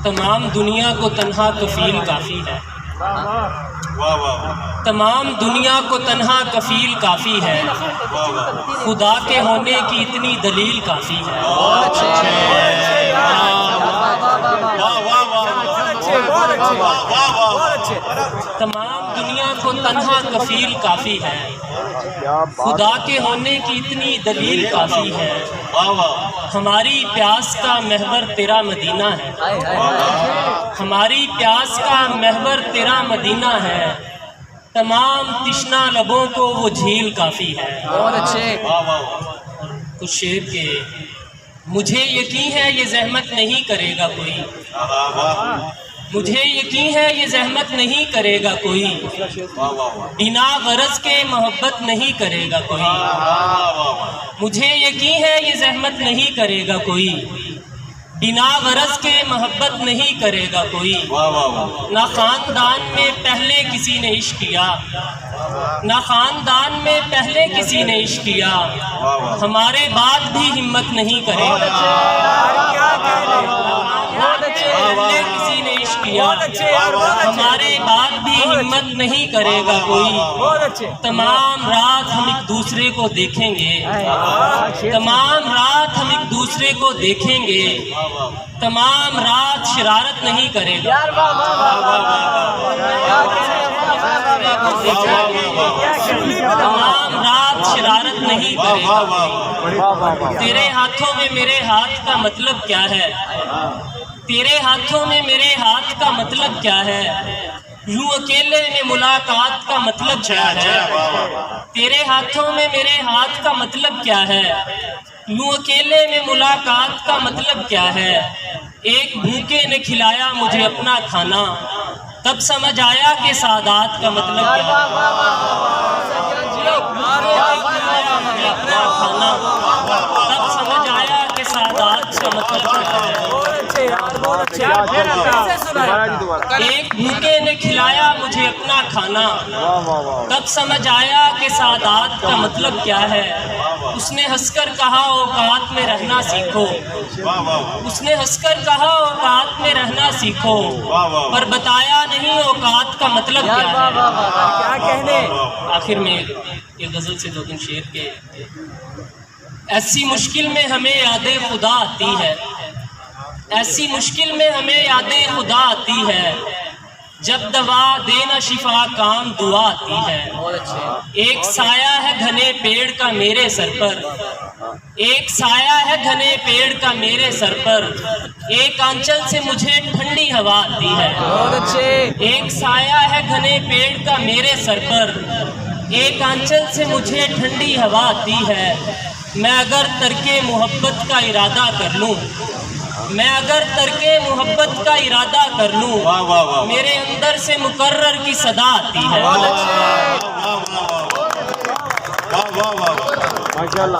تمام دنیا کو تنہا کفیل کافی ہے، تمام دنیا کو تنہا کفیل کافی ہے، خدا کے ہونے کی اتنی دلیل کافی ہے۔ تمام دنیا کو تنہا کفیل کافی ہے، خدا کے ہونے کی اتنی دلیل کافی ہے۔ ہماری پیاس کا محور تیرا مدینہ ہے، ہماری پیاس کا محور تیرا مدینہ ہے، تمام تشنہ لبوں کو وہ جھیل کافی ہے۔ کچھ شعر کے مجھے یقین ہے یہ زحمت نہیں کرے گا کوئی، مجھے یقین ہے یہ زحمت نہیں کرے گا کوئی، بنا غرض کے محبت نہیں کرے گا کوئی، مجھے یقین ہے یہ زحمت نہیں کرے گا کوئی، بنا غرض کے محبت نہیں کرے گا کوئی۔ نہ خاندان میں پہلے کسی نے عشق کیا، نہ خاندان میں پہلے کسی نے عشق کیا، ہمارے بعد بھی ہمت نہیں کرے گا، پہلے کسی نے عشق کیا، ہمارے بعد بھی ہمت نہیں کرے گا کوئی۔ تمام رات ہم ایک دوسرے کو دیکھیں گے، تمام رات ہم ایک دوسرے کو دیکھیں گے، تمام رات شرارت نہیں کرے گا، تمام رات شرارت نہیں کرے گا۔ تیرے ہاتھوں میں میرے ہاتھ کا مطلب کیا ہے، تیرے ہاتھوں میں میرے ہاتھ کا مطلب کیا ہے، یوں اکیلے میں ملاقات کا مطلب کیا ہے، تیرے ہاتھوں میں میرے ہاتھ کا مطلب کیا ہے، یوں اکیلے میں ملاقات کا مطلب کیا ہے۔ ایک بھوکے نے کھلایا مجھے اپنا کھانا، تب سمجھ آیا کہ سعادت کا مطلب کیا ہے۔ تب سمجھ آیا کہ سعادت کا مطلب کیا ہے۔ ایک بھوکے نے کھلایا مجھے اپنا کھانا، تب سمجھ آیا کہ سعادت کا مطلب کیا ہے۔ اس نے ہنس کر کہا اوقات میں رہنا سیکھو، اس نے ہنس کر کہا اوقات میں رہنا سیکھو، پر بتایا نہیں اوقات کا مطلب کیا ہے۔ آخر میں یہ غزل سے دو تین شعر کے، ایسی مشکل میں ہمیں یاد خدا آتی ہے، ایسی مشکل میں ہمیں یاد خدا آتی ہے، جب دوا دینا شفا کام دعا آتی ہے۔ ایک سایہ ہے گھنے پیڑ کا میرے سر پر، ایک سایہ ہے گھنے پیڑ کا میرے سر پر، ایک آنچل سے مجھے ٹھنڈی ہوا آتی ہے۔ ایک سایہ ہے گھنے پیڑ کا میرے سر پر، ایک آنچل سے مجھے ٹھنڈی ہوا آتی ہے۔ میں اگر ترک محبت کا ارادہ کر لوں، میں اگر ترک محبت کا ارادہ کر لوں، میرے اندر سے مقرر کی صدا آتی ہے۔ ماشاءاللہ۔